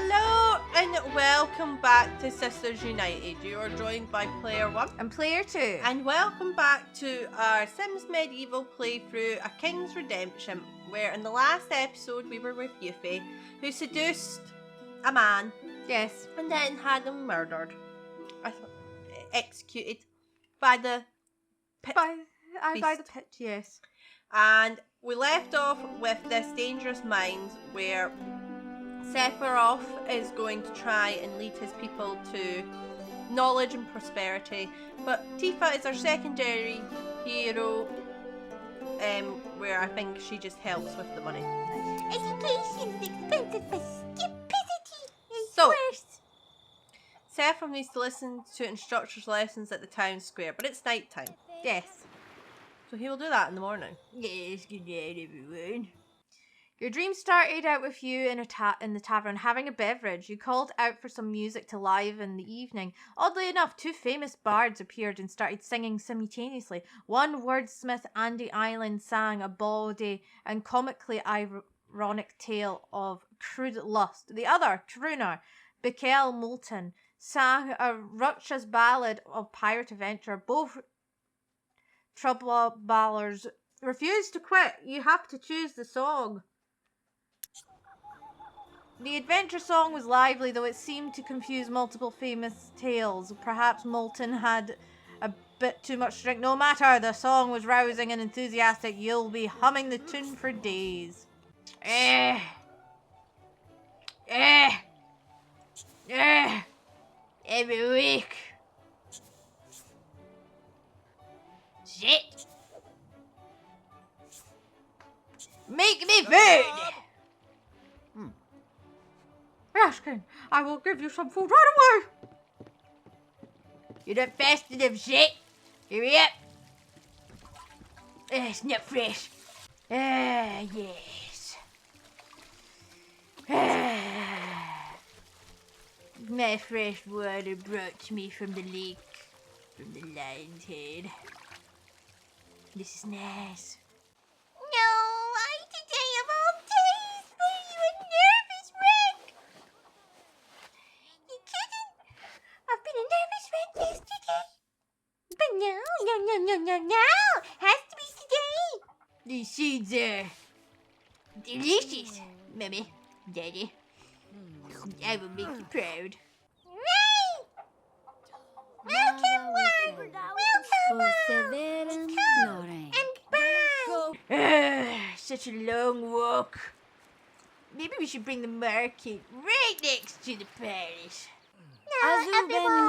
Hello and welcome back to Sisters United. You are joined by Player 1 and Player 2. And welcome back to our Sims Medieval playthrough, A King's Redemption, where in the last episode we were with Yuffie, who seduced a man. Yes. And then had him murdered. Executed by the pit. By the pit, yes. And we left off with this dangerous mine where Sephiroth is going to try and lead his people to knowledge and prosperity, but Tifa is our secondary hero, where I think she just helps with the money. Education is expensive for stupidity. So, Sephiroth needs to listen to instructors' lessons at the town square, but it's night time. Yes. So he will do that in the morning. Yes, good night everyone. Your dream started out with you in the tavern having a beverage. You called out for some music to liven the evening. Oddly enough, two famous bards appeared and started singing simultaneously. One wordsmith, Andy Island, sang a bawdy and comically ironic tale of crude lust. The other, crooner, Bikael Moulton, sang a ruckus ballad of pirate adventure. Both troubleballers refused to quit. You have to choose the song. The adventure song was lively, though it seemed to confuse multiple famous tales. Perhaps Moulton had a bit too much drink. No matter, the song was rousing and enthusiastic. You'll be humming the tune for days. Every week. Shit. Make me food. Raskin, I will give you some food right away. You're not fast enough, shit. Hurry up. It's not fresh. Yes. My fresh water brought to me from the lake, from the lion's head. This is nice. No, today of all days, were you a nervous wreck? You kidding? I've been a nervous wreck yesterday. But no. Has to be today. These seeds are delicious, Mummy, Daddy. I will make you proud. Right. Welcome, one. Welcome, come and buy. Such a long walk. Maybe we should bring the market right next to the palace. Now, everyone,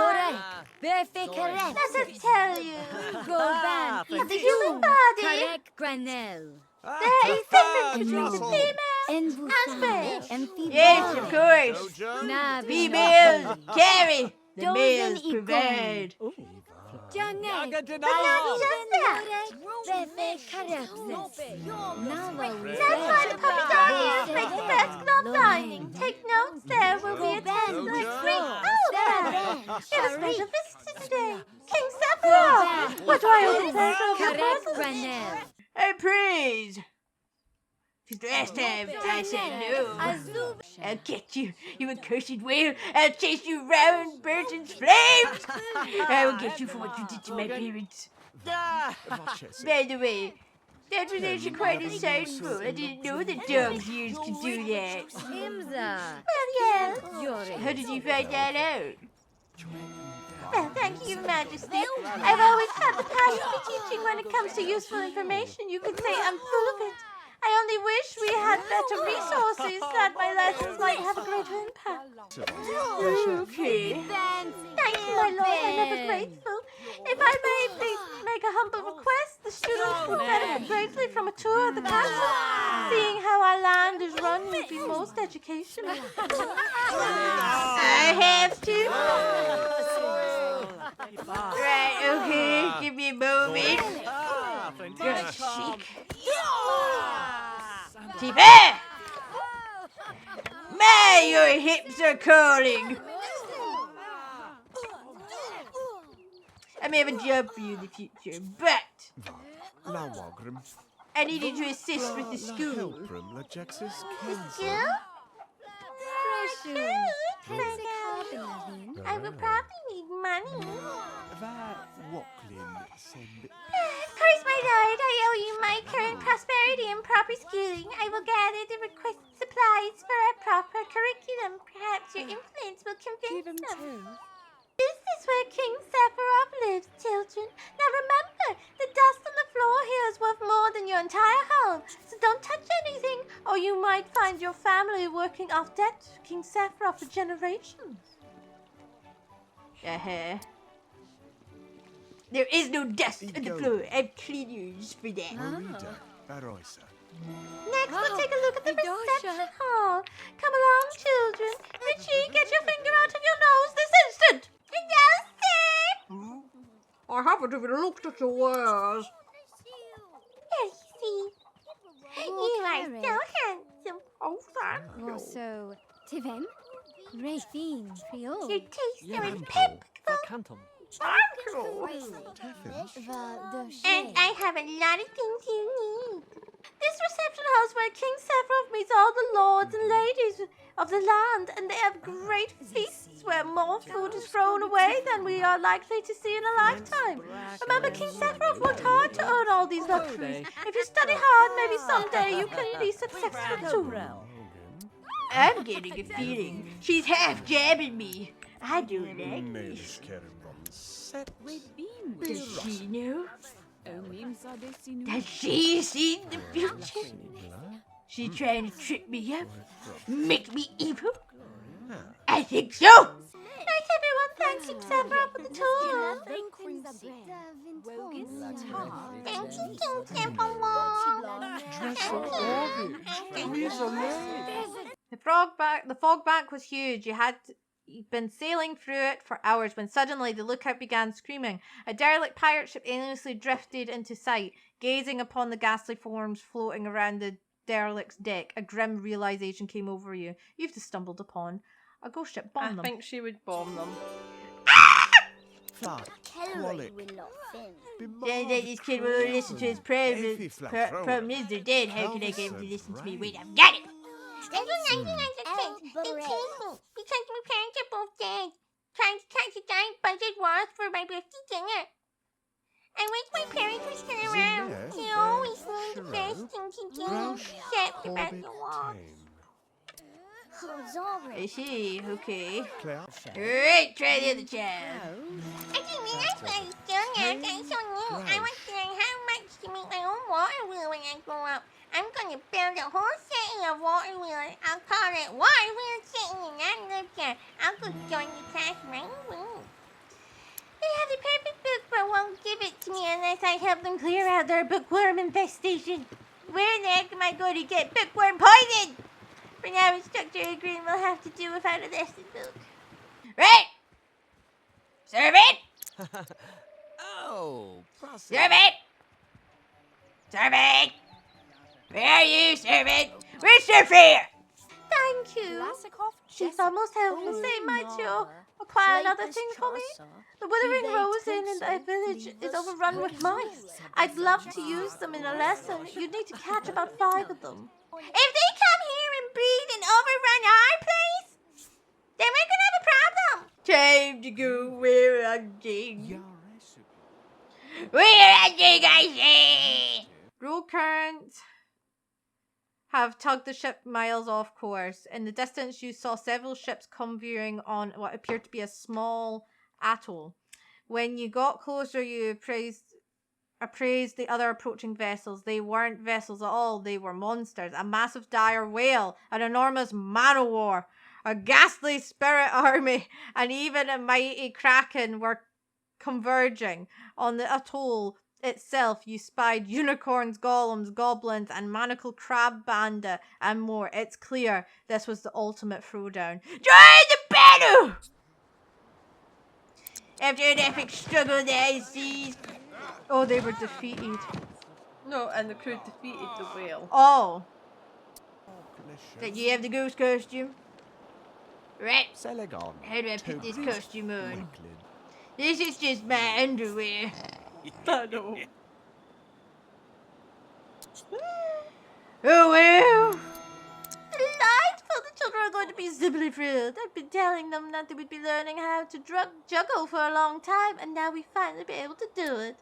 Let us tell you. Go back Of the human body, Correct Granel. there is difference between the female And and male. and female. Yes, of course. Na Females carry, the Dozen males equal. provide. Janet. But not just that. That's That's why the puppy dog makes the best club dining. Take notes, there will be a tent with free. Oh, there. We have a special visitor today. King Sephiroth. What do I open there for your Correct puzzle? Granel. Oh, I praise. Because last time I said no. I'll get you, you accursed whale. I'll chase you round, birds and flames. I will get you for what you did to my parents. By the way, that was actually quite insightful. I didn't know that dogs used to do that. Himza. Well, yes. How did you find that out? Well, thank you, Your Majesty. I've always had the passion for teaching when it comes to useful information. You could say I'm full of it. I only wish we had better resources that my lessons might have a greater impact. Okay. Thank you, my lord. I'm ever grateful. If I may please make a humble request, the students would benefit greatly from a tour of the castle. Seeing how our land is run would be most educational. I have to. Right, okay. Give me a moment. Good chic. Tifa! My, your hips are calling. I may have a job for you in the future, but I need you to assist with the school. Skill? I will probably need money. Praise my lord, I owe you my current prosperity and proper schooling. I will gather the requested supplies for a proper curriculum. Perhaps your influence will convince them. This is where King Sephiroth lives, children. Now remember, the dust on the floor here is worth more than your entire home. So don't touch anything, or you might find your family working off debt to King Sephiroth for generations. There is no dust on the floor. I've cleaners for that. Next, we'll take a look at the reception hall. Come along, children. Richie, get your finger out of your nose this instant. No, sir. I haven't even looked at your wares. There you see. You are so handsome. Oh, thank you. Also, Tivem, Rafine, Trio. Your taste so impeccable. Thank you. And I have a lot of things you need. This reception house where King Sephiroth meets all the lords and ladies of the land, and they have great feasts where more food is thrown away than we are likely to see in a lifetime. Remember, King Sephiroth worked hard to earn all these luxuries. If you study hard, maybe someday you can be successful too. I'm getting a feeling she's half jabbing me. I do like this. Does she know? Does she see the future? She trying to trip me up? Make me evil? I think so! Night everyone, thanks you Sephiroth for the tour. Thank you, King Sephiroth. The fog bank was huge. You'd been sailing through it for hours when suddenly the lookout began screaming. A derelict pirate ship aimlessly drifted into sight. Gazing upon the ghastly forms floating around the derelict's deck, a grim realization came over you. You've just stumbled upon a ghost ship. Bomb them. I think she would bomb them. This kid will listen to his prayers. Problem is they're dead. How can I get him to listen to me? Wait, I've got it! I don't think it changed me because my parents are both dead. Trying to catch a giant budget wasp for my birthday dinner. I wish my parents were still around. They always knew the best thing to do, except about the wasp. I see, okay. Alright, try the other child. I didn't realize when I was young, that's so neat. I want to learn how much to make my own water wheel when I grow up. I'm going to build a whole setting of water wheels. I'll call it Water Wheel Setting, and I live there. I'll go join the class right away. They have the perfect book, but won't give it to me unless I help them clear out their bookworm infestation. Where the heck am I going to get bookworm poison? For now, Instructor Green will have to do without a lesson book. Right! Servant! Servant! Servant! Where are you, servant? Where's Sophia? Thank you. She's almost helpless. Say, might you apply another thing for me? The Withering Rose Inn in the village is overrun with mice. I'd love to use them in a lesson. You'd need to catch about 5 of them. If they come here and breed and overrun our place, then we're gonna have a problem. Time to go we're hunting. We're hunting, I say. Roll current have tugged the ship miles off course. In the distance, you saw several ships convoying on what appeared to be a small atoll. When you got closer, you appraised the other approaching vessels. They weren't vessels at all. They were monsters. A massive dire whale, an enormous man-o-war, a ghastly spirit army, and even a mighty kraken were converging. On the atoll itself, you spied unicorns, golems, goblins, and manacled crab banda, and more. It's clear this was the ultimate throwdown. Join the battle! After an epic struggle, the high seas. Oh, they were defeated. No, and the crew defeated the whale. Oh. Did you have the ghost costume? Right. How do I put this costume on? This is just my underwear. I know. Oh well. Delightful. The children are going to be simply thrilled. I've been telling them that they would be learning how to juggle for a long time, and now we finally be able to do it.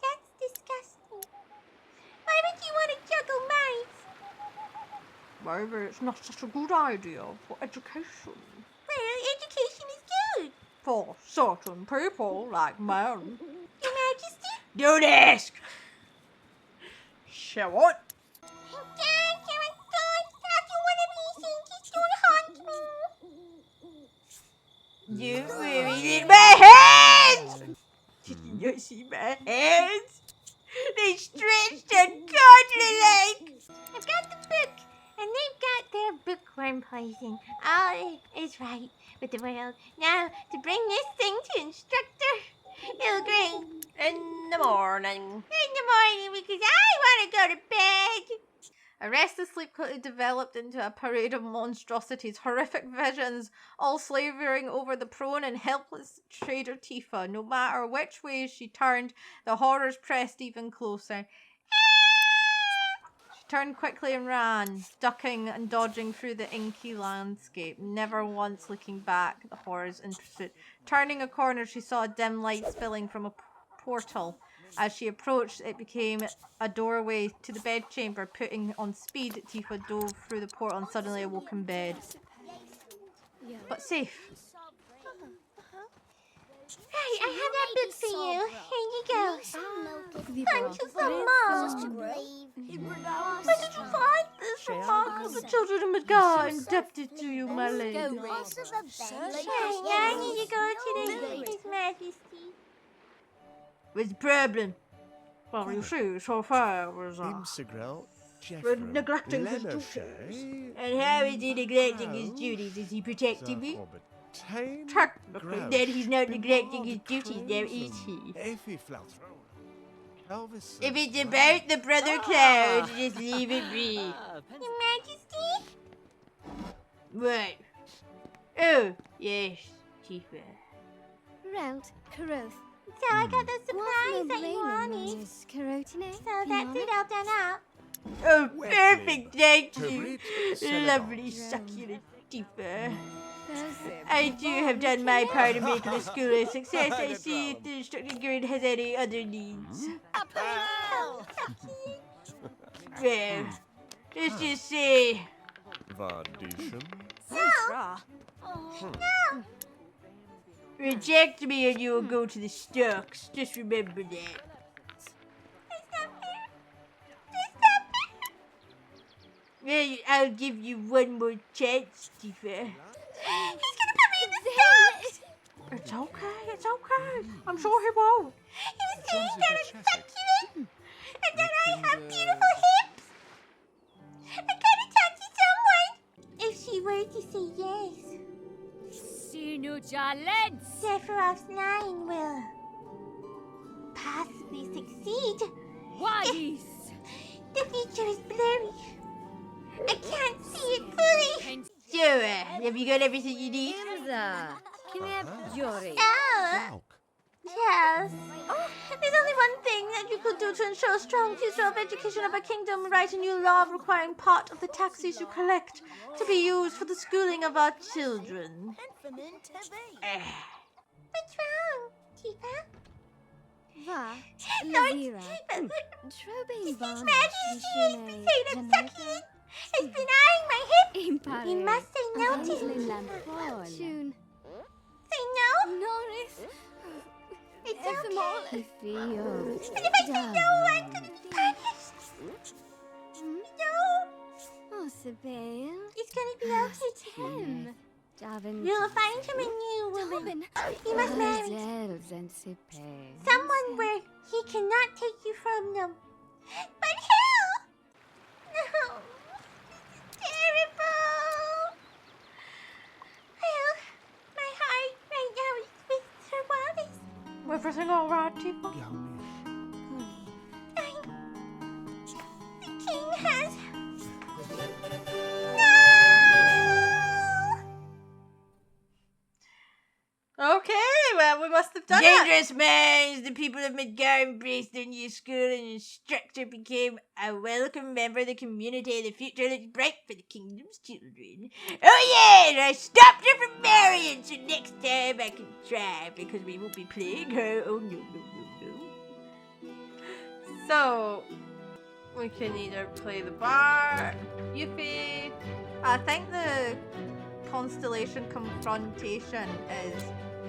That's disgusting. Why would you want to juggle mice? Maybe it's not such a good idea for education. Well, education is good. For certain people, like men. Your Majesty? Don't ask! Show what? Dad, can I after one of these things, it's going to haunt me. You really in my hands! Did you see my hands? They stretched and cuddly like. I've got the book, and they've got their bookworm poison. All is right with the world. Now, to bring this thing to Instructor Ilgrave In the morning. in the morning because I want to go to bed. A restless sleep quickly developed into a parade of monstrosities, horrific visions, all slavering over the prone and helpless trader Tifa. No matter which way she turned, the horrors pressed even closer. She turned quickly and ran, ducking and dodging through the inky landscape, never once looking back, the horrors in pursuit. Turning a corner, she saw a dim light spilling from a portal. As she approached, it became a doorway to the bedchamber. Putting on speed, Tifa dove through the portal and suddenly awoke in bed. But safe. Right, I have that book for you. Here you go. Thank you so much. Where did you find this remarkable? The children of Midgar are indebted to you, my lady. Hey, I need to go to His Majesty. What's the problem? Well, you see, so far was neglecting his duties. And how is he neglecting his duties? Is he protecting me? Technically, then he's not neglecting his duties now, is he? If it's about the Brother Cloud, just leave it be. Your Majesty? Right. Oh, yes, Tifa. Relt, Karoth. So I got the supplies that you wanted. Karotine. So that's it all done up. Oh, perfect, thank you. Lovely, succulent Tifa. I do have done my part in making the school a success. I see if the instructor grid has any other needs. Well, let's just say... Reject me and you will go to the stocks. Just remember that. Well, I'll give you one more chance, Tifa. He's gonna put me in the stocks. It's okay, it's okay. I'm sure he won't. He was saying that I'm succulent and that I have beautiful hips. I gotta talk to someone. If she were to say yes, Sephiroth's lying will possibly succeed. The future is blurry. I can't see it fully. So, have you got everything you need? Oh, yes. There's only one thing that you could do to ensure a strong future of education of a kingdom. Write a new law requiring part of the taxes you collect to be used for the schooling of our children. What's wrong, Tifa? Lord Tifa, Trobane His Majesty has been saying I'm succulent. Has been eyeing my hip. You must say no to him. Soon. Say no? Norris. It's okay. Feel. But if I say no, I'm gonna be punished. No. Oh, Sabine. It's gonna be okay, Tim. Davin. You'll find him a new woman. You must marry someone where he cannot take you from them. But who? No. This is terrible. Well, my heart right now is with Sir Wallace. Everything all right, Tifa? The king has... Okay, well, we must have done it. Dangerous minds, the people of Midgar embraced their new school and instructor became a welcome member of the community. The future looks bright for the kingdom's children. Oh yeah, and I stopped her from marrying, so next time I can try, because we won't be playing her. Oh no, no, no, no. So, we can either play the bar, Yuffie. I think the constellation confrontation is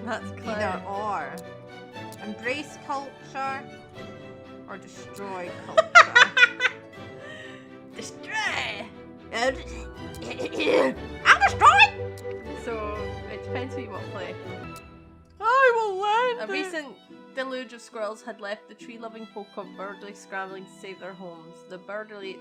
That's either clear. or. Embrace culture or destroy culture. Destroy! I'm destroyed! So, it depends who you want to play. I will land A recent deluge of squirrels had left the tree-loving folk of Birdley scrambling to save their homes. The Birdleys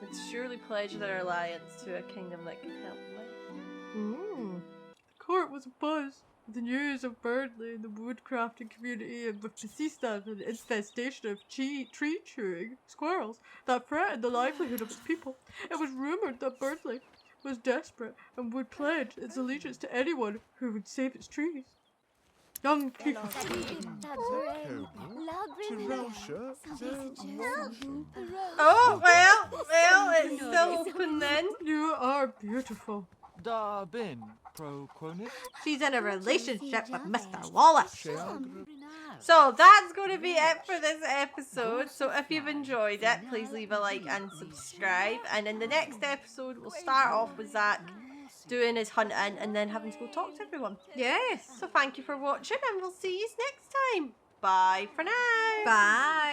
would surely pledge their alliance to a kingdom that could help them. The court was abuzz with the news of Birdley and the woodcrafting community and with persistent and infestation of tree-chewing squirrels that threatened the livelihood of its people. It was rumoured that Birdley was desperate and would pledge its allegiance to anyone who would save its trees. Young people. Oh, well, it's still open then. You are beautiful. Da bin pro quonis. She's in a relationship with Mr. Wallace. So that's going to be it for this episode. So if you've enjoyed it, please leave a like and subscribe. And in the next episode, we'll start off with Zach doing his hunting and then having to go talk to everyone. Yes. So thank you for watching and we'll see you next time. Bye for now. Bye.